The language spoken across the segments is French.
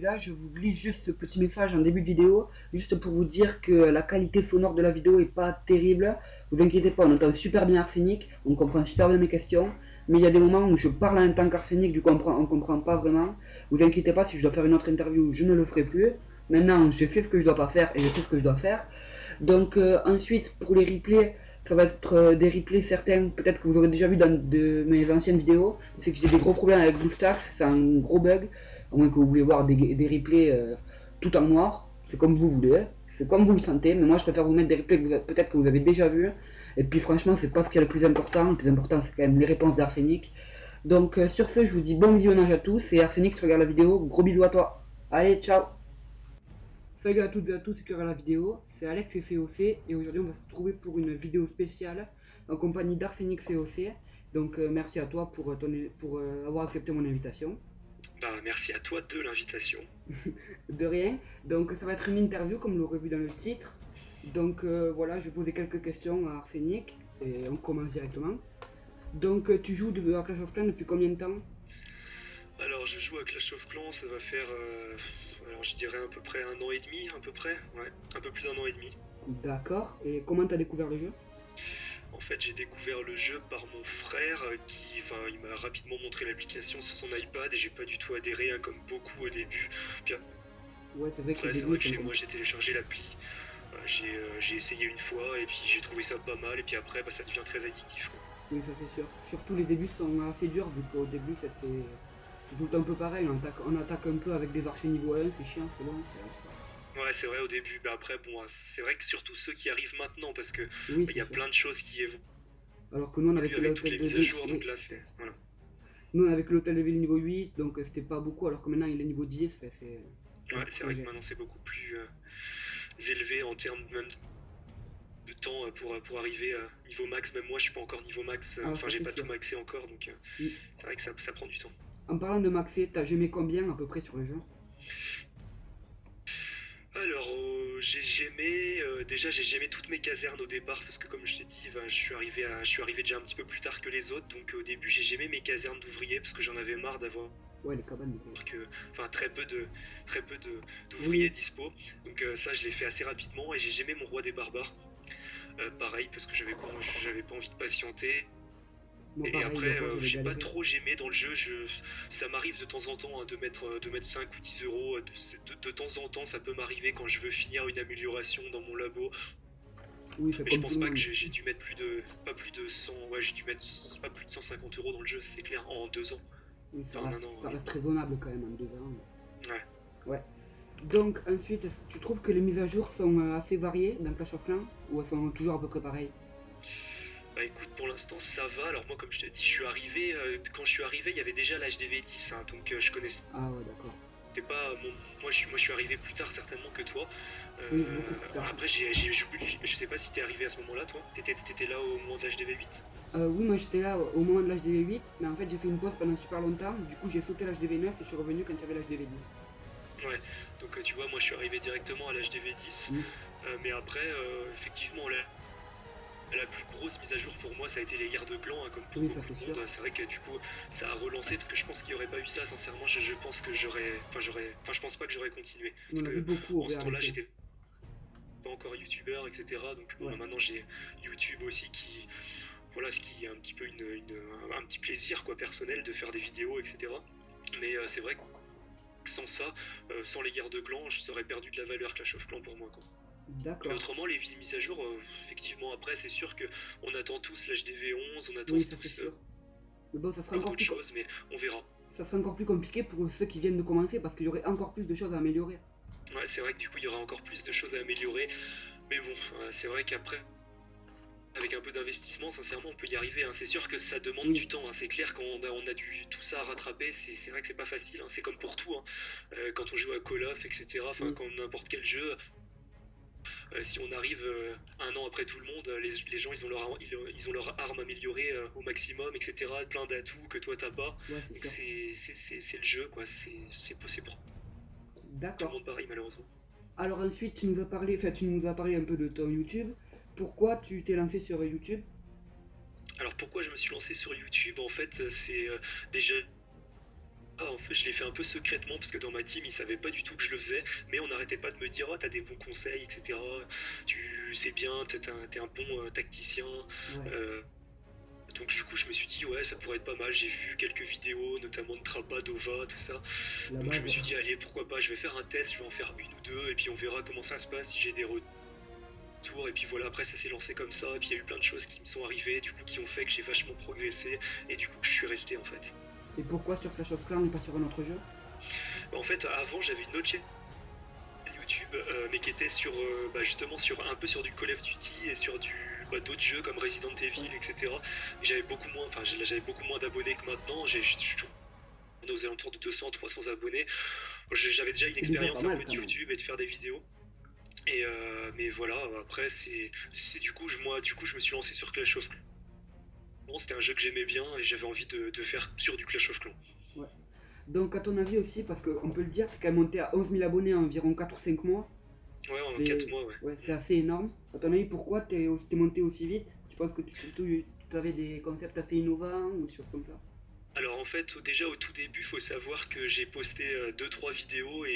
gars, je vous glisse juste ce petit message en début de vidéo, juste pour vous dire que la qualité sonore de la vidéo est pas terrible. Vous inquiétez pas, on entend super bien Arsenic, on comprend super bien mes questions, mais il y a des moments où je parle en tant qu'Arsenic, du coup on comprend pas vraiment. Vous inquiétez pas, si je dois faire une autre interview, je ne le ferai plus. Maintenant, je sais ce que je dois pas faire et je sais ce que je dois faire. Donc ensuite, pour les replays, ça va être des replays certains, peut-être que vous aurez déjà vu dans de mes anciennes vidéos, c'est que j'ai des gros problèmes avec BlueStacks, c'est un gros bug, à moins que vous voulez voir des replays tout en noir, c'est comme vous voulez, c'est comme vous le sentez, mais moi je préfère vous mettre des replays que peut-être que vous avez déjà vus, et puis franchement c'est pas ce qui est le plus important c'est quand même les réponses d'Arsenic. Donc sur ce, je vous dis bon visionnage à tous, et Arsenic, tu regardes la vidéo, gros bisous à toi, allez ciao. Salut à toutes et à tous qui regardent la vidéo, c'est Alex et COC et aujourd'hui on va se retrouver pour une vidéo spéciale en compagnie d'Arsenic COC. Donc merci à toi pour avoir accepté mon invitation. Bah, merci à toi de l'invitation. De rien, donc ça va être une interview comme vous l'aurez vu dans le titre. Donc voilà, je vais poser quelques questions à Arsenic et on commence directement. Donc tu joues à Clash of Clans depuis combien de temps? Alors, je joue à Clash of Clans, ça va faire, alors je dirais à peu près un an et demi, à peu près, ouais, un peu plus d'un an et demi. D'accord, et comment t'as découvert le jeu? En fait, j'ai découvert le jeu par mon frère qui, enfin, il m'a rapidement montré l'application sur son iPad et j'ai pas du tout adhéré, hein, comme beaucoup au début. Puis Ouais, c'est vrai que le après, c'est début vrai que c'est chez comme... moi, j'ai téléchargé l'appli, j'ai essayé une fois et puis j'ai trouvé ça pas mal et puis après, bah, ça devient très addictif, quoi. Oui, ça c'est sûr. Surtout les débuts sont assez durs, vu qu'au début c'est tout le temps un peu pareil. On attaque un peu avec des archers niveau 1, c'est chiant, c'est long. Ouais, c'est vrai au début, mais après, bon, c'est vrai que surtout ceux qui arrivent maintenant, parce que Oui, il y c'est a sûr. plein de choses qui évoluent Alors que nous on avait que avec toutes l'hôtel les de mises à ville. jour, donc Oui. là, c'est... Voilà. Nous on avait que l'hôtel de ville niveau 8, donc c'était pas beaucoup, alors que maintenant il est niveau 10, c'est un Ouais, autre c'est vrai que projet. maintenant, c'est beaucoup plus élevé en termes même de temps pour arriver à niveau max. Même moi, je suis pas encore niveau max, Ah, enfin, ça j'ai c'est pas tout sûr. maxé encore, donc Mm. c'est vrai que ça prend du temps. En parlant de maxer, t'as gemé combien à peu près sur le jeu? Alors, j'ai gémé, déjà j'ai gémé toutes mes casernes au départ, parce que comme je t'ai dit, ben, je suis arrivé déjà un petit peu plus tard que les autres, donc au début j'ai gémé mes casernes d'ouvriers, parce que j'en avais marre d'avoir Ouais, les cabanes. que, enfin, très peu d'ouvriers Oui, dispo, donc ça je l'ai fait assez rapidement, et j'ai gémé mon roi des barbares, pareil, parce que j'avais pas envie de patienter. moi Et pareil, après, avant j'avais j'ai pas galéré. trop gémé dans le jeu. Ça m'arrive de temps en temps, hein, de mettre 5 ou 10 euros. De temps en temps, ça peut m'arriver quand je veux finir une amélioration dans mon labo. Oui, c'est Mais je comme tout pense le pas que monde. j'ai dû mettre pas plus de 100. Ouais, j'ai dû mettre pas plus de 150 euros dans le jeu, c'est clair, en 2 ans. Oui, Enfin, en un an, ça oui. reste raisonnable quand même en 2 ans. Ouais. Ouais. Donc ensuite, est-ce que tu trouves que les mises à jour sont assez variées dans Clash of Clans ou elles sont toujours à peu près pareilles? Bah écoute, pour l'instant ça va. Alors moi, comme je t'ai dit, quand je suis arrivé, il y avait déjà l'HDV10, hein, donc je connaissais Ah ouais, d'accord. pas moi je suis arrivé plus tard certainement que toi. Oui, beaucoup plus tard. Après je sais pas si t'es arrivé à ce moment-là, toi. T'étais là au moment de l'HDV8. Oui, moi j'étais là au moment de l'HDV8, mais en fait j'ai fait une pause pendant super longtemps, du coup j'ai sauté l'HDV9 et je suis revenu quand il y avait l'HDV10. Ouais, donc tu vois, moi je suis arrivé directement à l'HDV10. Mm. Mais après, effectivement, la plus grosse mise à jour pour moi, ça a été les guerres de clans, hein, comme pour Oui, ça beaucoup c'est de sûr. monde. C'est vrai que du coup, ça a relancé parce que je pense qu'il n'y aurait pas eu ça, sincèrement, je pense que enfin, je pense pas que j'aurais continué. À Parce mon avis, que beaucoup en auraient ce temps-là, arrêté. j'étais pas encore youtubeur, etc. Donc bon, Ouais, bah, maintenant j'ai YouTube aussi voilà, ce qui est un petit peu un petit plaisir quoi personnel de faire des vidéos, etc. Mais c'est vrai que sans ça, sans les guerres de clans, je serais perdu de la valeur Clash of Clans pour moi, quoi. Mais d'accord. autrement, les mises à jour, effectivement, après, c'est sûr que on attend tous l'HDV11, on attend Oui, ça c'est tous sûr. Mais bon, plein d'autres choses, mais on verra. ça serait encore plus compliqué pour ceux qui viennent de commencer parce qu'il y aurait encore plus de choses à améliorer. Ouais, c'est vrai que du coup, il y aura encore plus de choses à améliorer, mais bon, c'est vrai qu'après, avec un peu d'investissement, sincèrement, on peut y arriver, hein. C'est sûr que ça demande Oui, du temps, hein. C'est clair, quand on a tout ça à rattraper, c'est vrai que c'est pas facile, hein. C'est comme pour tout, hein. Quand on joue à Call of, etc., enfin, oui. quand n'importe quel jeu, si on arrive un an après tout le monde, les gens ils ont leur arme améliorée au maximum, etc. Plein d'atouts que toi t'as pas. Ouais, c'est Donc sûr. c'est le jeu, quoi. C'est pour tout le D'accord. monde pareil, malheureusement. Alors ensuite, tu nous as parlé un peu de ton YouTube. Pourquoi tu t'es lancé sur YouTube? Alors pourquoi je me suis lancé sur YouTube? En fait, c'est déjà Ah, en fait, je l'ai fait un peu secrètement parce que dans ma team, ils savaient pas du tout que je le faisais, mais on n'arrêtait pas de me dire, oh, t'as des bons conseils, etc. Tu sais bien, t'es un bon tacticien. Ouais, Euh, donc du coup, je me suis dit, ouais, ça pourrait être pas mal. J'ai vu quelques vidéos, notamment de Trappa, Dova, tout ça. la Donc je me base. suis dit, allez, pourquoi pas, je vais faire un test, je vais en faire une ou deux, et puis on verra comment ça se passe, si j'ai des retours. Et puis voilà, après ça s'est lancé comme ça, et puis il y a eu plein de choses qui me sont arrivées, du coup, qui ont fait que j'ai vachement progressé, et du coup, que je suis resté en fait. Et pourquoi sur Clash of Clans et pas sur un autre jeu? En fait, avant, j'avais une autre chaîne YouTube, mais qui était sur justement sur un peu sur du Call of Duty et sur du d'autres jeux comme Resident Ouais, Evil, etc. Et j'avais beaucoup moins, j'avais beaucoup moins d'abonnés que maintenant. Je suis aux alentours de 200-300 abonnés. J'avais déjà une c'est déjà pas expérience un mal peu de quand même. YouTube et de faire des vidéos. Et mais voilà, après c'est du coup moi du coup je me suis lancé sur Clash of Clans. C'était un jeu que j'aimais bien et j'avais envie de faire sur du Clash of Clans. Ouais. Donc à ton avis aussi, parce qu'on peut le dire, c'est quand même monté à 11 000 abonnés en environ 4 ou 5 mois. Ouais, en 4 C'est mois, ouais. ouais, c'est assez énorme. À ton avis, pourquoi t'es monté aussi vite? Tu penses que tu avais des concepts assez innovants ou des choses comme ça? Alors en fait, déjà au tout début, faut savoir que j'ai posté 2-3 vidéos et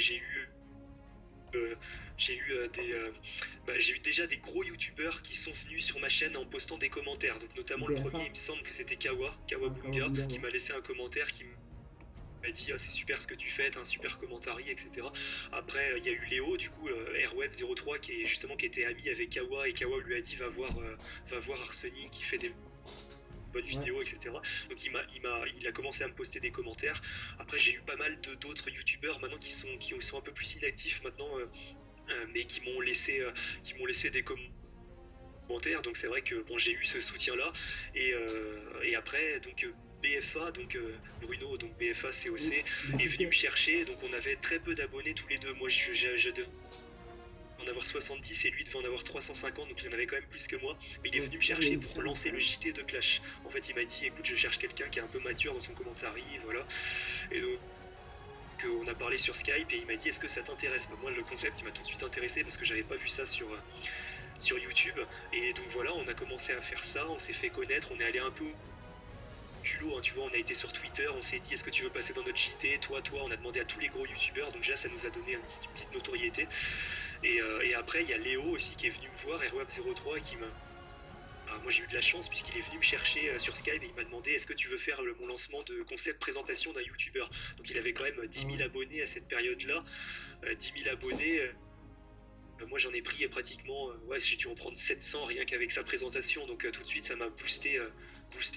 euh, j'ai eu déjà des gros youtubeurs qui sont venus sur ma chaîne en postant des commentaires. Donc notamment le premier, BFA? il me semble que c'était Ah, Kawabunga, Kawabunga, qui ouais. m'a laissé un commentaire qui m'a dit ah, c'est super ce que tu fais, t'as un super commentary, etc. Après il y a eu Léo, du coup Airweb03 qui était ami avec Kawa et Kawa lui a dit va voir Arseny qui fait des bonnes Ouais. vidéos, etc. Donc il a commencé à me poster des commentaires. Après j'ai eu pas mal d'autres youtubeurs maintenant qui sont un peu plus inactifs maintenant, mais qui m'ont laissé des commentaires. Donc c'est vrai que bon, j'ai eu ce soutien-là. Et après, donc BFA, donc Bruno, donc BFA Oui, COC, le est venu me JT. chercher. Donc on avait très peu d'abonnés tous les deux. Moi, je devais en avoir 70 et lui devait en avoir 350, donc il en avait quand même plus que moi. Mais il est Ouais, venu me ah, il y a chercher une pour différence lancer quand le même. JT de Clash. En fait, il m'a dit écoute, je cherche quelqu'un qui est un peu mature dans son commentary, voilà. Et donc on a parlé sur Skype et il m'a dit est-ce que ça t'intéresse. Moi le concept il m'a tout de suite intéressé parce que j'avais pas vu ça sur YouTube. Et donc voilà, on a commencé à faire ça, on s'est fait connaître, on est allé un peu au culot, hein, tu vois, on a été sur Twitter, on s'est dit est-ce que tu veux passer dans notre JT, toi, on a demandé à tous les gros youtubeurs, donc déjà ça nous a donné une petite notoriété. Et après il y a Léo aussi qui est venu me voir, Airweb03, et qui m'a moi j'ai eu de la chance puisqu'il est venu me chercher sur Skype et il m'a demandé est-ce que tu veux faire mon lancement de concept présentation d'un youtubeur. Donc il avait quand même Ah 10 000 ouais. abonnés à cette période-là. 10 000 abonnés, moi j'en ai pris pratiquement, ouais, j'ai dû en prendre 700 rien qu'avec sa présentation. Donc tout de suite ça m'a boosté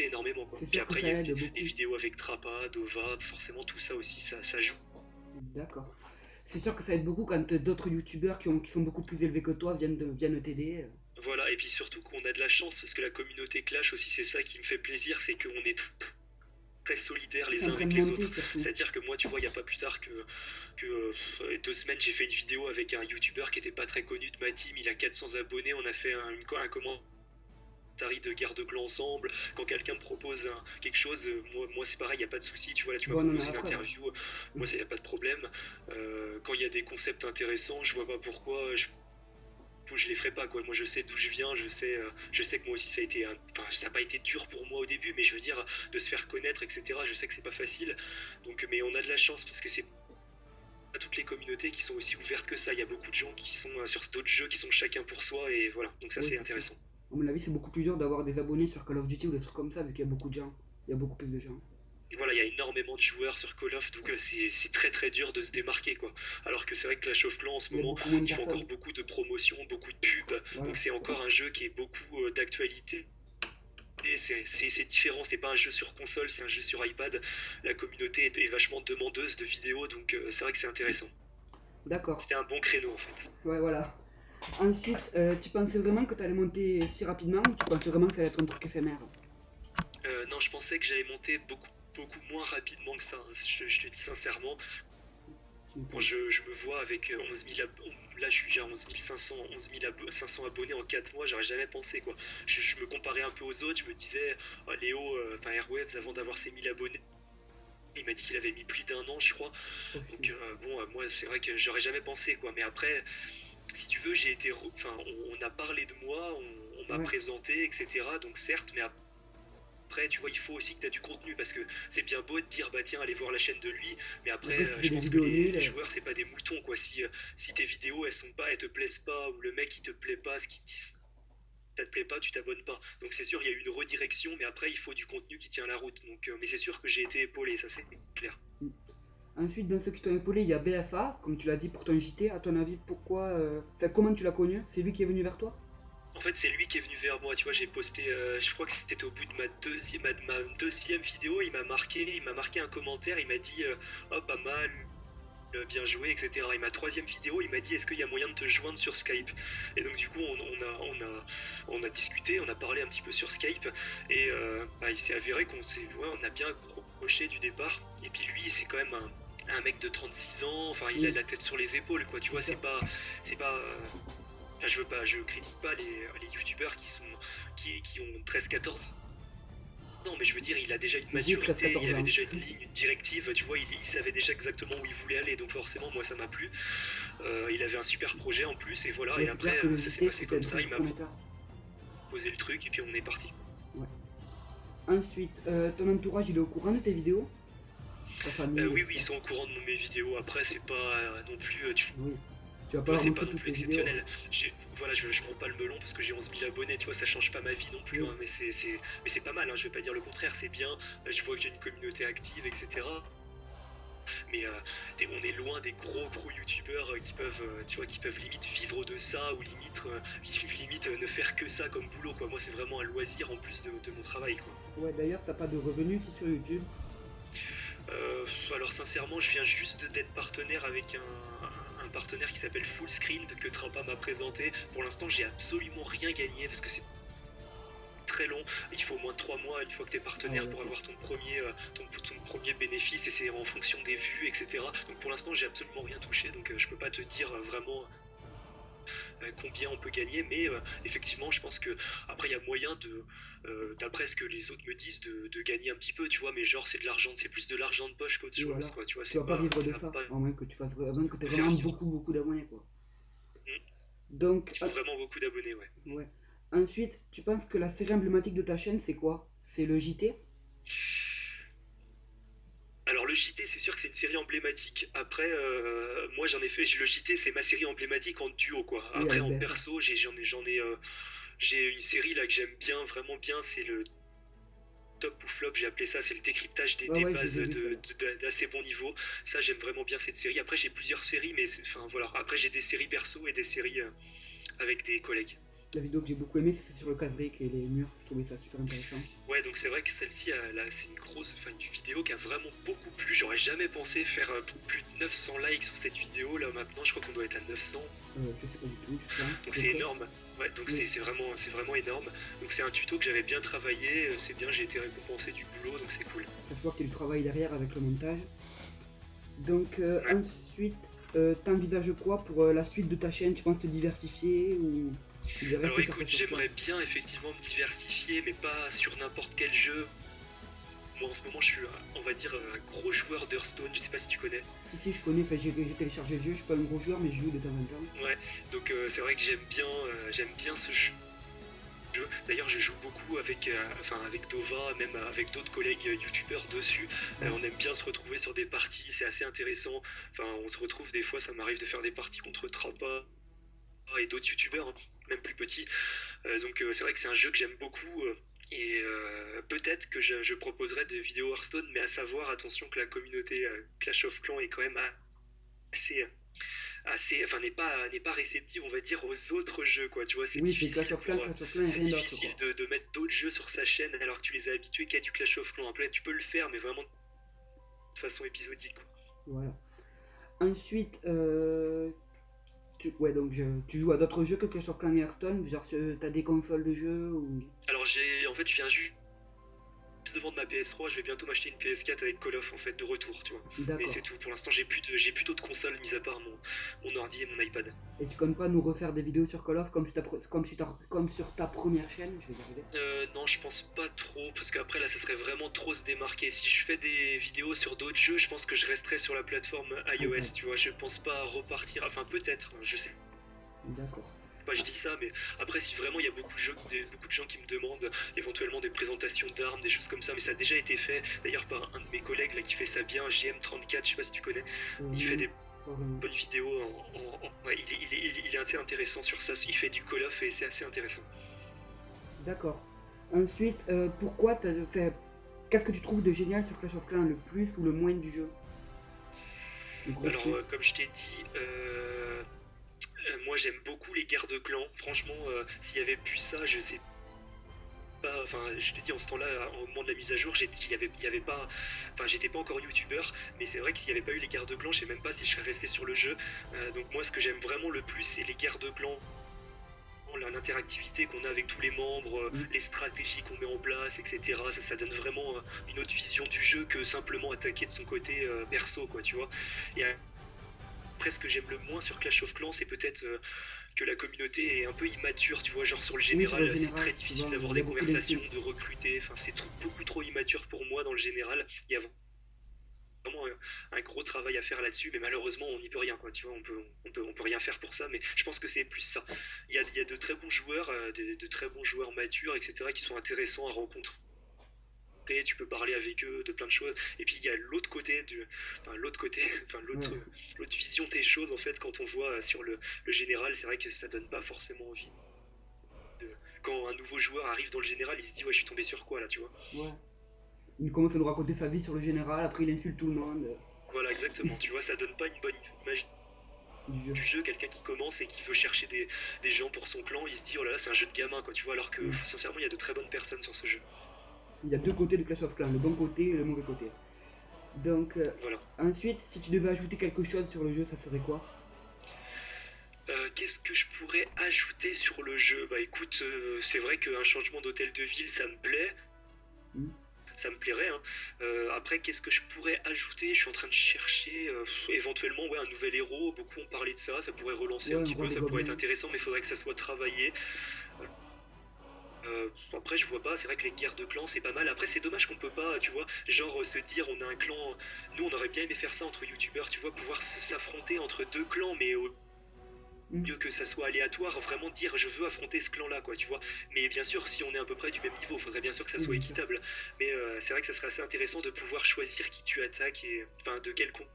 énormément quoi. C'est Puis sûr que après il ça y a eu aide des beaucoup. vidéos avec Trappa, Dova, forcément tout ça aussi ça joue. D'accord. C'est sûr que ça aide beaucoup quand d'autres youtubeurs qui sont beaucoup plus élevés que toi viennent t'aider. Voilà, et puis surtout qu'on a de la chance parce que la communauté Clash aussi c'est ça qui me fait plaisir, c'est qu'on est très solidaires C'est les en uns train de avec les monter autres. surtout. C'est-à-dire que moi, tu vois, il n'y a pas plus tard que 2 semaines, j'ai fait une vidéo avec un youtubeur qui était pas très connu de ma team. Il a 400 abonnés. On a fait un commentaire de guerre de clans ensemble. Quand quelqu'un me propose quelque chose, moi c'est pareil, il n'y a pas de souci. Tu vois, là, tu m'as Bon, on en a proposé la une preuve. interview. Moi, il n'y a pas de problème. Quand il y a des concepts intéressants, je vois pas pourquoi je les ferai pas quoi. Moi je sais d'où je viens, je sais que moi aussi ça a été enfin ça n'a pas été dur pour moi au début, mais je veux dire de se faire connaître, etc. Je sais que c'est pas facile. Donc mais on a de la chance parce que c'est pas toutes les communautés qui sont aussi ouvertes que ça. Il y a beaucoup de gens qui sont sur d'autres jeux qui sont chacun pour soi et voilà. Donc ça Oui, c'est c'est sûr. intéressant. À mon avis, c'est beaucoup plus dur d'avoir des abonnés sur Call of Duty ou des trucs comme ça, vu qu'il y a beaucoup de gens. Il y a beaucoup plus de gens. Et voilà, il y a énormément de joueurs sur Call of, donc c'est très très dur de se démarquer quoi. Alors que c'est vrai que Clash of Clans en ce Il y a moment, beaucoup moins de ils font encore personnes. beaucoup de promotions, beaucoup de pubs, Voilà. donc c'est encore un jeu qui est beaucoup d'actualité. C'est différent, c'est pas un jeu sur console, c'est un jeu sur iPad. La communauté est vachement demandeuse de vidéos, donc c'est vrai que c'est intéressant. D'accord. C'était un bon créneau en fait. Ouais, voilà. Ensuite, tu pensais vraiment que tu allais monter si rapidement ou tu pensais vraiment que ça allait être un truc éphémère? Non, je pensais que j'allais monter beaucoup moins rapidement que ça, hein. Je te dis sincèrement, Tu quand m'étonnes. je me vois avec 11 000 là je suis déjà à 500 abonnés en 4 mois, j'aurais jamais pensé quoi. Je me comparais un peu aux autres, je me disais, oh, Léo, enfin Airwaves avant d'avoir ses 1000 abonnés, il m'a dit qu'il avait mis plus d'un an je crois. Donc Aussi. bon, moi c'est vrai que j'aurais jamais pensé quoi. Mais après, si tu veux, on a parlé de moi, on m'a Ouais. présenté, etc. Donc certes, mais après, tu vois, il faut aussi que tu as du contenu, parce que c'est bien beau de dire, bah tiens, allez voir la chaîne de lui, mais après, Après, si tu fais je des pense que vidéos les nulles, joueurs, c'est pas des moutons, quoi. Si tes vidéos, elles te plaisent pas, ou le mec, il te plaît pas, ce qu'il dit, ça te plaît pas, tu t'abonnes pas. Donc c'est sûr, il y a eu une redirection, mais après, il faut du contenu qui tient la route. Donc, mais c'est sûr que j'ai été épaulé, ça c'est clair. ensuite, dans ceux qui t'ont épaulé, il y a BFA, comme tu l'as dit pour ton JT. À ton avis, pourquoi enfin, comment tu l'as connu? C'est lui qui est venu vers toi? En fait, c'est lui qui est venu vers moi, tu vois, j'ai posté, je crois que c'était au bout de ma deuxième vidéo, il m'a marqué un commentaire, il m'a dit, oh pas mal, bien joué, etc. Et ma troisième vidéo, il m'a dit, est-ce qu'il y a moyen de te joindre sur Skype? Et donc du coup, on a discuté, on a parlé un petit peu sur Skype, et bah, il s'est avéré ouais, on a bien accroché du départ. Et puis lui, c'est quand même un mec de 36 ans, enfin il a Oui, la tête sur les épaules, quoi, tu vois, c'est ça. c'est pas, enfin, je critique pas les youtubeurs qui ont 13-14. Non, mais je veux dire, il a déjà une J'ai maturité, il 13-14 avait ans. déjà une ligne, une directive, tu vois, il savait déjà exactement où il voulait aller, donc forcément, moi, ça m'a plu. Il avait un super projet en plus, et voilà, Ouais, et c'est clair après, que le ça s'est JT, passé c'était un comme ça, truc il m'a prometteur. posé le truc, et puis on est parti. Ouais. Ensuite, ton entourage, il est au courant de tes vidéos? Ta famille et Oui, tout oui, ils ça? sont au courant de mes vidéos, après, c'est pas non plus, Oui. Tu vas pas vois, leur c'est pas montrer non toutes plus tes vidéos. exceptionnel. Voilà, je prends pas le melon parce que j'ai 11 000 abonnés, tu vois, ça change pas ma vie non plus, Oui. hein, mais c'est pas mal, hein, je vais pas dire le contraire, c'est bien, je vois que j'ai une communauté active, etc. Mais on est loin des gros youtubeurs qui peuvent, tu vois, qui peuvent limite vivre de ça ou limite ne faire que ça comme boulot, quoi. Moi, c'est vraiment un loisir en plus de mon travail, quoi. Ouais, d'ailleurs, t'as pas de revenus ici sur YouTube. Alors sincèrement, je viens juste d'être partenaire avec un partenaire qui s'appelle Fullscreen que Trampa m'a présenté. Pour l'instant, j'ai absolument rien gagné parce que c'est très long. Il faut au moins 3 mois une fois que tu es Ah ouais, partenaire pour d'accord. avoir ton premier bénéfice et c'est en fonction des vues, etc. Donc pour l'instant, j'ai absolument rien touché, donc je peux pas te dire vraiment combien on peut gagner, mais effectivement, je pense que après il y a moyen d'après ce que les autres me disent, de gagner un petit peu, tu vois, mais genre c'est plus de l'argent de poche qu'autre Oui, chose, voilà. quoi, tu vois, Tu vas pas vivre ça de va ça, pas à moins que tu fasses, à moins que t'aies te faire vraiment vivre. beaucoup d'abonnés, quoi. Mm. Donc, Il faut vraiment beaucoup d'abonnés, ouais. ouais. Ensuite, tu penses que la série emblématique de ta chaîne, c'est quoi? C'est le JT? Alors le JT, c'est sûr que c'est une série emblématique. Après, moi j'en ai fait, le JT c'est ma série emblématique en duo, quoi. Oui, Après avec en BFA. perso, j'ai une série là que j'aime bien, vraiment bien, c'est le top ou flop, j'ai appelé ça, c'est le décryptage Ouais, des ouais, je bases les ai vus, celle-là. d'assez bon niveau. Ça, j'aime vraiment bien cette série. Après, j'ai plusieurs séries, mais enfin voilà. Après, j'ai des séries perso et des séries avec des collègues. La vidéo que j'ai beaucoup aimée, c'est sur le casse-briques et les murs. Je trouvais ça super intéressant. Ouais, donc c'est vrai que celle-ci, là, c'est une grosse, enfin une vidéo qui a vraiment beaucoup plu. J'aurais jamais pensé faire plus de 900 likes sur cette vidéo. Là, maintenant, je crois qu'on doit être à 900. Je sais pas du tout, je pense, à Donc peu c'est près. énorme. Ouais, donc Oui, c'est vraiment énorme. Donc c'est un tuto que j'avais bien travaillé. C'est bien, j'ai été récompensé du boulot, donc c'est cool. ça se voit qu'il y a du travail derrière avec le montage. Donc, Ouais. ensuite, t'envisages quoi pour la suite de ta chaîne? Tu penses te diversifier ou de Alors rester sur écoute, Clash of Clans? j'aimerais bien effectivement me diversifier, mais pas sur n'importe quel jeu. Moi en ce moment, je suis, on va dire, un gros joueur d'Hearthstone. Je sais pas si tu connais. Si, je connais, enfin, j'ai téléchargé le jeu, je suis pas un gros joueur, mais je joue de temps en temps. Ouais. Donc c'est vrai que j'aime bien ce jeu. D'ailleurs, je joue beaucoup avec, enfin, avec Dova, même avec d'autres collègues youtubeurs dessus. Ouais. On aime bien se retrouver sur des parties, c'est assez intéressant. Enfin, on se retrouve des fois, ça m'arrive de faire des parties contre Trappa et d'autres youtubeurs, hein, même plus petits. Donc c'est vrai que c'est un jeu que j'aime beaucoup. Et peut-être que je proposerai des vidéos Hearthstone, mais à savoir, attention que la communauté Clash of Clans est quand même assez, enfin n'est pas réceptive, on va dire, aux autres jeux, quoi. Tu vois, Oui, c'est Clash of Clans et c'est rien d'autre, difficile quoi. de mettre d'autres jeux sur sa chaîne alors que tu les as habitués qu'à du Clash of Clans. Après, tu peux le faire, mais vraiment de façon épisodique, quoi. Voilà. Ensuite, ouais, donc tu joues à d'autres jeux que Clash of Clans et Hearthstone, genre t'as des consoles de jeux ou... Alors en fait, je viens juste de vendre ma PS3, je vais bientôt m'acheter une PS4 avec Call of en fait de retour, tu vois. Mais c'est D'accord. tout. Pour l'instant, j'ai plus d'autres consoles mis à part mon ordi et mon iPad. Et tu comptes pas nous refaire des vidéos sur Call of comme sur ta première chaîne, je vais y arriver. Non, je pense pas trop, parce qu'après là, ça serait vraiment trop se démarquer. Si je fais des vidéos sur d'autres jeux, je pense que je resterai sur la plateforme iPad. iOS, tu vois. Je pense pas repartir, enfin peut-être, je sais. D'accord. Enfin, je dis ça, mais après, si vraiment il y a beaucoup de gens qui me demandent éventuellement des présentations d'armes, des choses comme ça, mais ça a déjà été fait d'ailleurs par un de mes collègues là qui fait ça bien, JM34, je sais pas si tu connais. Il fait Non, des pas vraiment. bonnes vidéos, ouais, il est assez intéressant sur ça, il fait du Call of et c'est assez intéressant. D'accord. Ensuite, pourquoi t'as fait... Qu'est-ce que tu trouves de génial sur Clash of Clans, le plus ou le moins du jeu? Le gros Alors, plus. comme je t'ai dit, moi j'aime beaucoup les guerres de clans. Franchement, s'il y avait plus ça, je sais pas. Enfin, je te dis en ce temps-là, au moment de la mise à jour, il y avait pas. Enfin, j'étais pas encore youtubeur, mais c'est vrai que s'il n'y avait pas eu les guerres de clans, je sais même pas si je serais resté sur le jeu. Donc, moi, ce que j'aime vraiment le plus, c'est les guerres de clans. L'interactivité qu'on a avec tous les membres, Mm. les stratégies qu'on met en place, etc. Ça donne vraiment une autre vision du jeu que simplement attaquer de son côté perso, quoi, tu vois. Et après, ce que j'aime le moins sur Clash of Clans, c'est peut-être que la communauté est un peu immature, tu vois, genre sur le Oui, sur le général, c'est général, très difficile souvent, d'avoir il y a des beaucoup conversations, d'insultes. de recruter, enfin c'est beaucoup trop immature pour moi dans le général. Il y a vraiment un gros travail à faire là-dessus, mais malheureusement on n'y peut rien, quoi, tu vois, on peut rien faire pour ça, mais je pense que c'est plus ça. Il y a de très bons joueurs, de très bons joueurs matures, etc., qui sont intéressants à rencontrer. Tu peux parler avec eux de plein de choses. Et puis il y a l'autre côté enfin l'autre côté, enfin Ouais. l'autre vision des choses en fait quand on voit sur le général, c'est vrai que ça donne pas forcément envie. Quand un nouveau joueur arrive dans le général, il se dit ouais je suis tombé sur quoi là, tu vois. Ouais. Il commence à nous raconter sa vie sur le général, après il insulte tout le monde Voilà exactement, tu vois, ça donne pas une bonne image du jeu. du jeu, quelqu'un qui commence et qui veut chercher des gens pour son clan, il se dit oh là là c'est un jeu de gamin quoi, tu vois, alors que Mm. sincèrement il y a de très bonnes personnes sur ce jeu. Il y a deux côtés de Clash of Clans, le bon côté et le mauvais côté. Donc, Voilà. ensuite, si tu devais ajouter quelque chose sur le jeu, ça serait quoi? Qu'est-ce que je pourrais ajouter sur le jeu? Bah écoute, c'est vrai qu'un changement d'hôtel de ville, ça me plaît, Mm. ça me plairait, hein. Après, qu'est-ce que je pourrais ajouter? Je suis en train de chercher éventuellement ouais, un nouvel héros. Beaucoup ont parlé de ça, ça pourrait relancer un Ouais, un petit roi peu, des ça pourrait être gobelins. intéressant, mais il faudrait que ça soit travaillé. Après, je vois pas, c'est vrai que les guerres de clans c'est pas mal. Après, c'est dommage qu'on peut pas, tu vois, genre se dire on a un clan. Nous, on aurait bien aimé faire ça entre youtubeurs, tu vois, pouvoir s'affronter entre deux clans, mais au Mm. lieu que ça soit aléatoire, vraiment dire je veux affronter ce clan là, quoi, tu vois. Mais bien sûr, si on est à peu près du même niveau, faudrait bien sûr que ça Oui, soit bien sûr. équitable. Mais c'est vrai que ça serait assez intéressant de pouvoir choisir qui tu attaques et enfin de quel contre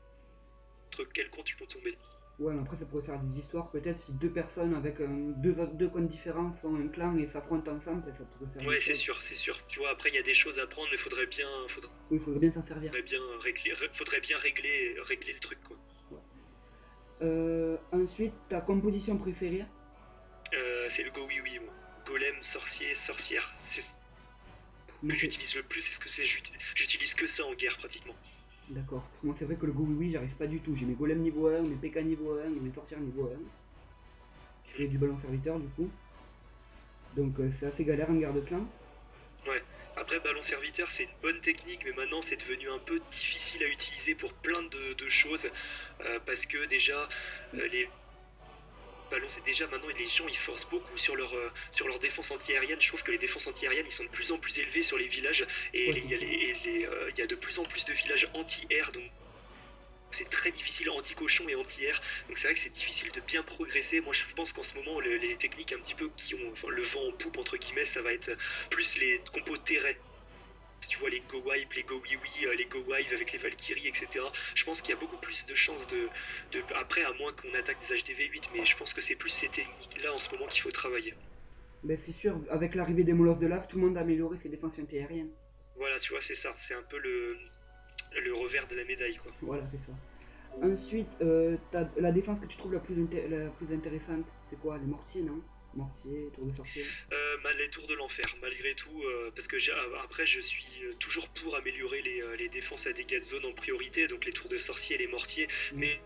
quel camp tu peux tomber. Ouais, mais après, ça pourrait faire des histoires. Peut-être si deux personnes avec deux comptes différents font un clan et s'affrontent ensemble, ça pourrait faire des Ouais, c'est choses. sûr, c'est sûr. Tu vois, après il y a des choses à prendre, mais Oui, il faudrait bien s'en servir. faudrait bien régler le truc, quoi. Ouais. Ensuite, ta composition préférée? C'est le go oui oui, moi. Golem, sorcier, sorcière. C'est ce Moi, que c'est... j'utilise le plus, c'est ce que c'est. J'utilise que ça en guerre pratiquement. D'accord. Moi, c'est vrai que le go oui, oui, j'arrive pas du tout. J'ai mes golems niveau 1, mes PK niveau 1 et mes sorcières niveau 1. Je fais du ballon serviteur, du coup. Donc, c'est assez galère en garde de clan. Ouais. Après, ballon serviteur, c'est une bonne technique, mais maintenant c'est devenu un peu difficile à utiliser pour plein de choses. Parce que déjà, les ballons, c'est déjà maintenant, les gens ils forcent beaucoup sur leur défense anti-aérienne. Je trouve que les défenses anti-aériennes ils sont de plus en plus élevées sur les villages. Et Ouais, c'est sûr. il y a de plus en plus de villages anti-air. Donc c'est très difficile anti-cochon et anti-air. Donc c'est vrai que c'est difficile de bien progresser. Moi je pense qu'en ce moment, les techniques un petit peu qui ont enfin, le vent en poupe, entre guillemets, ça va être plus les compos terrestres. Tu vois les Go Wipe, les Go Wii, les Go Wive avec les Valkyries, etc. Je pense qu'il y a beaucoup plus de chances après, à moins qu'on attaque des HDV8, mais je pense que c'est plus ces techniques-là en ce moment qu'il faut travailler. Ben, c'est sûr, avec l'arrivée des molosses de lave, tout le monde a amélioré ses défenses antiaériennes. Voilà, tu vois, c'est ça. C'est un peu le revers de la médaille, quoi. Voilà, c'est ça. Ensuite, la défense que tu trouves la plus intéressante, c'est quoi? Les mortiers, non? Mortier, tour de sorcier. Les tours de l'enfer, malgré tout, parce que après je suis toujours pour améliorer les défenses à dégâts de zone en priorité, donc les tours de sorcier et les mortiers, Mm. mais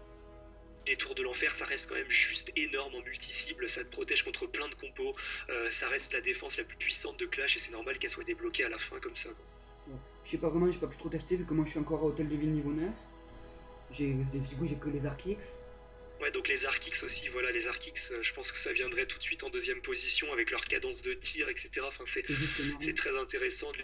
les tours de l'enfer ça reste quand même juste énorme en multi-cible, ça te protège contre plein de compos, ça reste la défense la plus puissante de Clash et c'est normal qu'elle soit débloquée à la fin comme ça, quoi. Ouais. Je sais pas vraiment, j'ai pas pu trop tester vu que moi je suis encore à Hôtel de Ville niveau 9. Du coup, j'ai que les Arc X. Ouais, donc les Arc-X aussi, voilà, les Arc-X, je pense que ça viendrait tout de suite en deuxième position avec leur cadence de tir, etc. Enfin, C'est juste c'est énorme. très intéressant de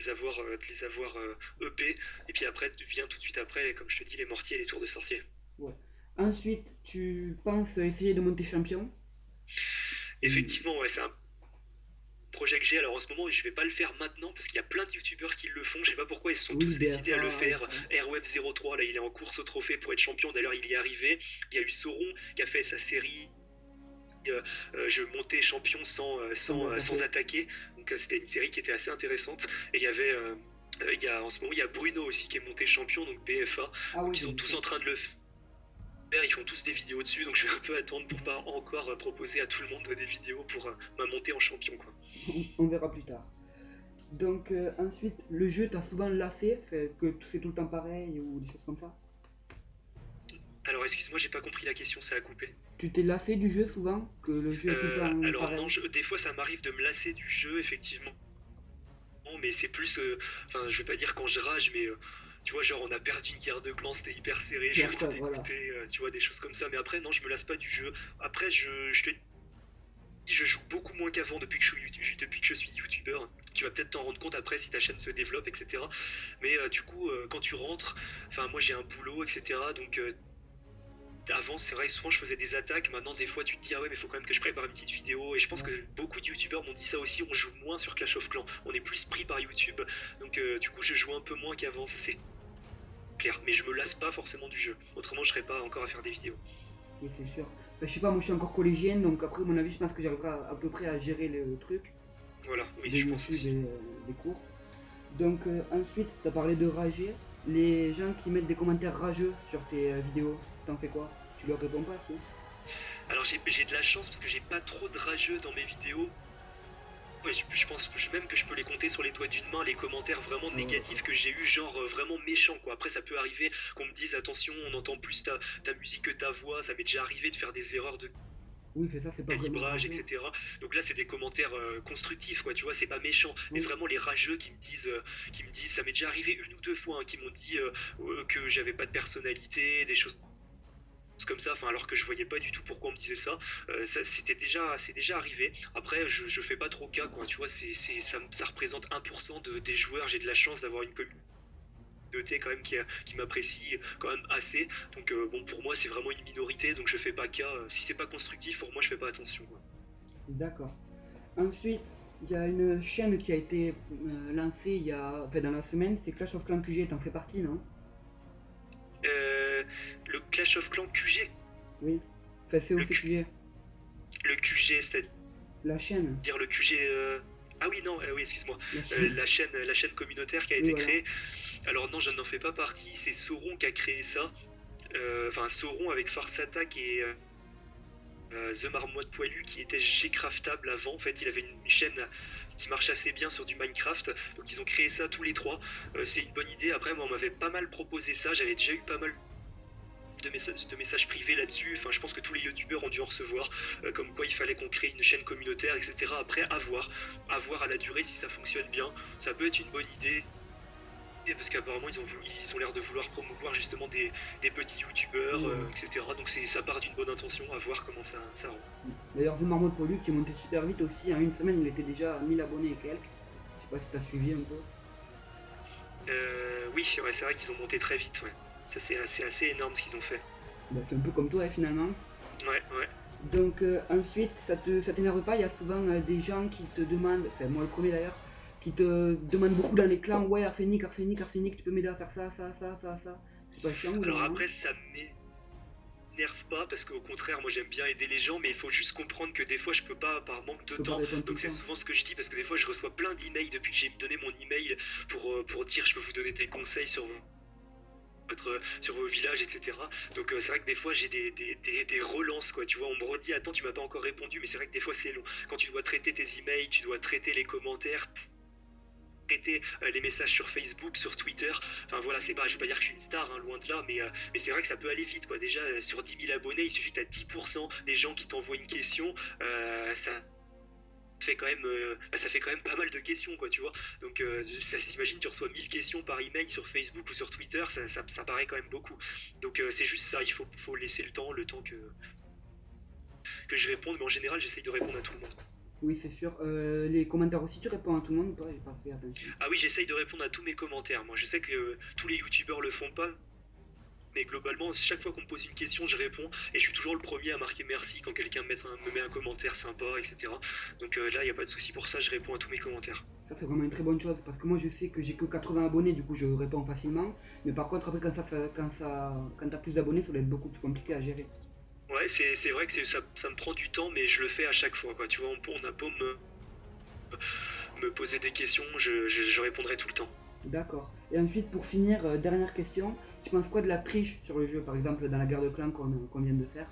les avoir EP. Et puis après, vient tout de suite après, comme je te dis, les mortiers et les tours de sorcier. Ouais. Ensuite, tu penses essayer de monter champion? Et Effectivement, ouais, c'est un projet que j'ai. Alors en ce moment, je vais pas le faire maintenant parce qu'il y a plein de youtubeurs qui le font. Je sais pas pourquoi ils se sont oui, tous décidés à le BFA et faire. tout ça. Airweb 03, là, il est en course au trophée pour être champion. D'ailleurs, il y est arrivé. Il y a eu Sauron qui a fait sa série. Je montais champion Sans sans attaquer. attaquer. Donc c'était une série qui était assez intéressante. Et il y avait. En ce moment, il y a Bruno aussi qui est monté champion, donc BFA. Ah Donc oui, ils j'ai sont vu tous ça. en train de le faire. Ils font tous des vidéos dessus, donc je vais un peu attendre pour pas encore proposer à tout le monde des vidéos pour ma montée en champion, quoi. On verra plus tard. Donc ensuite, le jeu t'as souvent lassé, fait que c'est tout le temps pareil ou des choses comme ça. Alors excuse-moi, j'ai pas compris la question, ça a coupé. Tu t'es lassé du jeu souvent, que le jeu est tout le temps Alors non, pareil. des fois ça m'arrive de me lasser du jeu, effectivement. Mais c'est plus, enfin je vais pas dire quand je rage, mais tu vois, genre on a perdu une guerre de clans, c'était hyper serré, je La suis un peu preuve, voilà. dégoûté, tu vois, des choses comme ça. Mais après non, je me lasse pas du jeu. Après je te dis, je joue beaucoup moins qu'avant depuis que je suis youtubeur. Tu vas peut-être t'en rendre compte après si ta chaîne se développe, etc. Mais du coup, quand tu rentres, enfin moi j'ai un boulot, etc. Donc avant, c'est vrai, souvent je faisais des attaques. Maintenant, des fois, tu te dis, ah ouais, mais il faut quand même que je prépare une petite vidéo. Et je pense Ouais. que beaucoup de youtubeurs m'ont dit ça aussi. On joue moins sur Clash of Clans. On est plus pris par YouTube. Donc, du coup, je joue un peu moins qu'avant. Ça, c'est clair. Mais je me lasse pas forcément du jeu. Autrement, je serais pas encore à faire des vidéos. Oui, c'est sûr. Bah, je sais pas, moi je suis encore collégienne, donc après, à mon avis, je pense que j'arriverai à peu près à gérer le truc Voilà, oui, de je pense YouTube et aussi. des cours. Donc ensuite, tu as parlé de rager. Les gens qui mettent des commentaires rageux sur tes vidéos, t'en fais quoi? Tu leur réponds pas, si? Alors, j'ai de la chance parce que j'ai pas trop de rageux dans mes vidéos. Ouais, je pense même que je peux les compter sur les doigts d'une main, les commentaires vraiment négatifs que j'ai eu, genre vraiment méchants, quoi. Après, ça peut arriver qu'on me dise attention, on entend plus ta musique que ta voix. Ça m'est déjà arrivé de faire des erreurs de Oui, c'est ça, c'est pas vraiment calibrage, rageux. etc. Donc là, c'est des commentaires constructifs, quoi. Tu vois, c'est pas méchant. Mais Oui, vraiment, les rageux qui me disent, ça m'est déjà arrivé une ou deux fois, hein, qui m'ont dit que j'avais pas de personnalité, des choses comme ça, enfin alors que je voyais pas du tout pourquoi on me disait ça. C'est déjà arrivé. Après, je fais pas trop cas, quoi. Tu vois, ça représente 1% des joueurs. J'ai de la chance d'avoir une communauté quand même qui m'apprécie quand même assez. Donc bon, pour moi, c'est vraiment une minorité, donc je fais pas cas. Si c'est pas constructif, pour moi, je fais pas attention, quoi. d'accord. Ensuite, il y a une chaîne qui a été lancée enfin, dans la semaine, c'est Clash of Clans QG, t'en fais partie, non? Euh, le Clash of Clans QG, Oui. Enfin, le, COC Q- QG, le QG, c'est-à-dire la chaîne. le QG. Ah oui, non, oui, excuse-moi. La chaîne. La chaîne communautaire qui a Oui, été voilà. créée. Alors non, je n'en fais pas partie. C'est Sauron qui a créé ça. Enfin, Sauron avec Farce Attack et The Marmotte Poilu qui était Gcraftable avant. En fait, il avait une chaîne qui marche assez bien sur du Minecraft. Donc ils ont créé ça tous les trois. C'est une bonne idée. Après, moi, on m'avait pas mal proposé ça. J'avais déjà eu pas mal de messages privés là-dessus. Enfin, je pense que tous les youtubeurs ont dû en recevoir, comme quoi il fallait qu'on crée une chaîne communautaire, etc. Après, à voir à la durée si ça fonctionne bien. Ça peut être une bonne idée. Parce qu'apparemment ils ont l'air de vouloir promouvoir justement des petits youtubeurs, Oui, voilà. etc. Donc ça part d'une bonne intention, à voir comment ça rend. D'ailleurs, The Marmot Poilu qui est monté super vite aussi, en une semaine il était déjà à 1000 abonnés et quelques. Je sais pas si t'as suivi un peu. Oui, ouais, c'est vrai qu'ils ont monté très vite, ouais. Ça c'est assez énorme ce qu'ils ont fait. Bah, c'est un peu comme toi hein, finalement. Ouais, ouais. Donc ensuite, ça t'énerve pas, il y a souvent des gens qui te demandent, enfin moi le premier d'ailleurs, qui te demandent beaucoup dans les clans, ouais Arsenic, Arsenic, Arsenic, tu peux m'aider à faire ça, ça, ça, ça, ça. C'est pas chiant ou Alors non? après, ça m'énerve pas parce qu'au contraire, moi j'aime bien aider les gens, mais il faut juste comprendre que des fois je peux pas par manque de Tu peux pas temps. répondre tout Donc le c'est temps. souvent ce que je dis parce que des fois je reçois plein d'emails depuis que j'ai donné mon email pour dire je peux vous donner des conseils sur vos villages, etc. Donc c'est vrai que des fois j'ai des relances, quoi. Tu vois, on me redit attends, tu m'as pas encore répondu, mais c'est vrai que des fois c'est long. Quand tu dois traiter tes emails, tu dois traiter les commentaires, traiter les messages sur Facebook, sur Twitter. Enfin voilà, c'est pas, je vais pas dire que je suis une star, hein, loin de là, mais c'est vrai que ça peut aller vite, quoi. Déjà, sur 10 000 abonnés, il suffit que tu as 10% des gens qui t'envoient une question. Ça fait quand même ça fait quand même pas mal de questions, quoi, tu vois. Donc ça s'imagine, tu reçois 1000 questions par email sur Facebook ou sur Twitter, ça paraît quand même beaucoup. Donc c'est juste ça, faut laisser le temps que je réponde, mais en général j'essaye de répondre à tout le monde. Oui c'est sûr. Les commentaires aussi, tu réponds à tout le monde ou pas? J'ai pas fait attention. Ah oui, j'essaye de répondre à tous mes commentaires. Moi je sais que tous les youtubeurs le font pas, mais globalement, chaque fois qu'on me pose une question, je réponds, et je suis toujours le premier à marquer merci quand quelqu'un me met un commentaire sympa, etc. Donc là, il n'y a pas de souci pour ça, je réponds à tous mes commentaires. Ça, c'est vraiment une très bonne chose parce que moi, je sais que j'ai que 80 abonnés, du coup, je réponds facilement. Mais par contre, après, quand t'as plus d'abonnés, ça doit être beaucoup plus compliqué à gérer. Ouais, c'est vrai que ça me prend du temps, mais je le fais à chaque fois, quoi. Tu vois, on a beau me poser des questions, je répondrai tout le temps. D'accord. Et ensuite, pour finir, dernière question, tu penses quoi de la triche sur le jeu, par exemple, dans la guerre de clans qu'on vient de faire?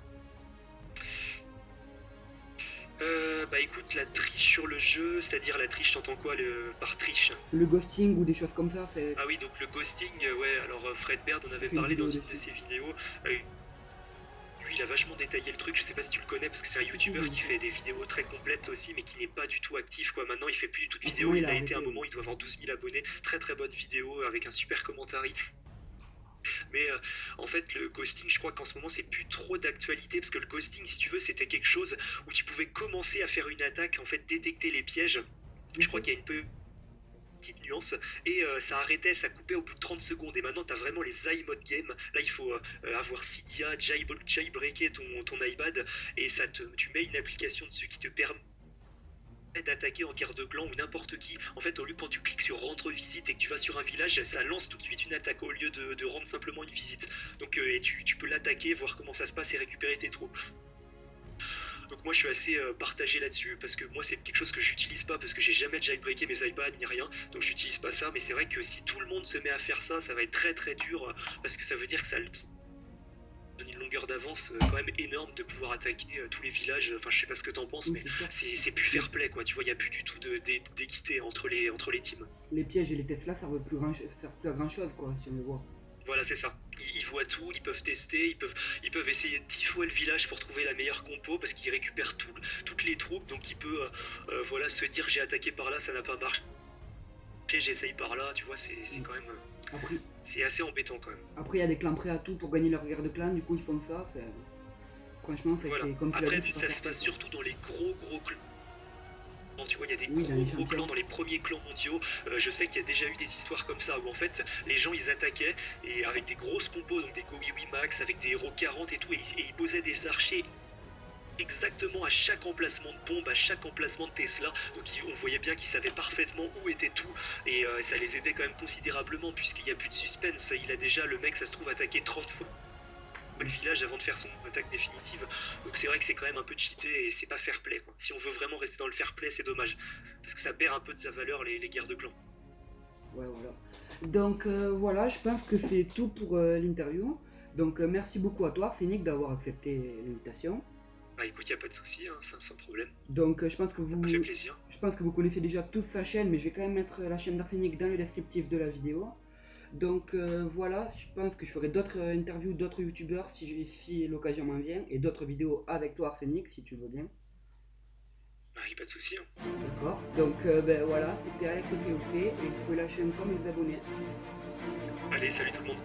Bah écoute, la triche sur le jeu, c'est-à-dire la triche, t'entends quoi par triche? Le ghosting ou des choses comme ça, fait, Ah oui, donc le ghosting, ouais, alors Fred Baird en avait fait une parlé dans vidéo une de dessus. ses vidéos. Euh, Lui, il a vachement détaillé le truc, je sais pas si tu le connais, parce que c'est un Si, si, youtubeur qui fait des vidéos très complètes aussi, mais qui n'est pas du tout actif, quoi. Maintenant, il fait plus du tout de En ce vidéos, moment, il il a a été arrêté. un moment, il doit avoir 12 000 abonnés, très très bonne vidéo, avec un super commentaire. Mais en fait, le ghosting, je crois qu'en ce moment, c'est plus trop d'actualité, parce que le ghosting, si tu veux, c'était quelque chose où tu pouvais commencer à faire une attaque, en fait, détecter les pièges. Je crois Ok. qu'il y a une petite nuance, et ça arrêtait, ça coupait au bout de 30 secondes. Et maintenant, tu as vraiment les iMod game. Là, il faut avoir Cydia, jailbreaker ton iPad, et tu mets une application dessus qui te permet d'attaquer en guerre de clan ou n'importe qui. En fait, au lieu quand tu cliques sur rendre visite et que tu vas sur un village, ça lance tout de suite une attaque au lieu de rendre simplement une visite. Donc, et tu peux l'attaquer, voir comment ça se passe et récupérer tes troupes. Donc moi je suis assez partagé là-dessus parce que moi c'est quelque chose que j'utilise pas parce que j'ai jamais jailbreaké mes iPads ni rien, donc j'utilise pas ça. Mais c'est vrai que si tout le monde se met à faire ça, ça va être très très dur parce que ça veut dire que ça donne une longueur d'avance quand même énorme de pouvoir attaquer tous les villages. Enfin je sais pas ce que t'en penses, Oui, mais c'est sûr. c'est plus Les, fair play quoi. Tu vois, il y a plus du tout d'équité entre les teams. les pièges et les Tesla servent plus à grand chose, quoi, si on le voit. Voilà, c'est ça. Ils voient tout, ils peuvent tester, ils peuvent essayer 10 fois le village pour trouver la meilleure compo parce qu'ils récupèrent toutes les troupes. Donc il peut voilà, se dire j'ai attaqué par là, ça n'a pas marché, j'essaye par là, tu vois, c'est quand même. Après, C'est assez embêtant quand même. après, il y a des clans prêts à tout pour gagner leur guerre de clan, du coup, ils font ça. Franchement, Voilà. comme tu l'as Après, dit, c'est pas ça fair se play, passe quoi. surtout dans les gros clans. Tu vois, il y a des Oui, dans les gros clans champions. dans les premiers clans mondiaux. Je sais qu'il y a déjà eu des histoires comme ça où en fait les gens ils attaquaient et avec des grosses compos, donc des Gowiwi Max, avec des héros 40 et tout, et ils posaient des archers exactement à chaque emplacement de bombe, à chaque emplacement de Tesla. Donc on voyait bien qu'ils savaient parfaitement où était tout. Et ça les aidait quand même considérablement puisqu'il n'y a plus de suspense. Il a déjà, le mec, ça se trouve, attaqué 30 fois le village avant de faire son attaque définitive. Donc c'est vrai que c'est quand même un peu cheaté et c'est pas fair play, quoi. Si on veut vraiment rester dans le fair play, c'est dommage. Parce que ça perd un peu de sa valeur, les guerres de clans. Ouais, voilà. Donc voilà, je pense que c'est tout pour l'interview. Donc merci beaucoup à toi, Phoenix, d'avoir accepté l'invitation. Bah écoute, y a pas de souci, hein, sans problème. Donc Ça m'a fait plaisir. je pense que vous connaissez déjà tous sa chaîne, mais je vais quand même mettre la chaîne d'Arsenic dans le descriptif de la vidéo. Donc voilà, je pense que je ferai d'autres interviews d'autres youtubeurs si l'occasion m'en vient, et d'autres vidéos avec toi, Arsenic, si tu veux bien. Bah y a pas de souci, hein. D'accord. Donc ben voilà, c'était Alex COP, et vous pouvez lâcher un com et vous abonner. Allez, salut tout le monde.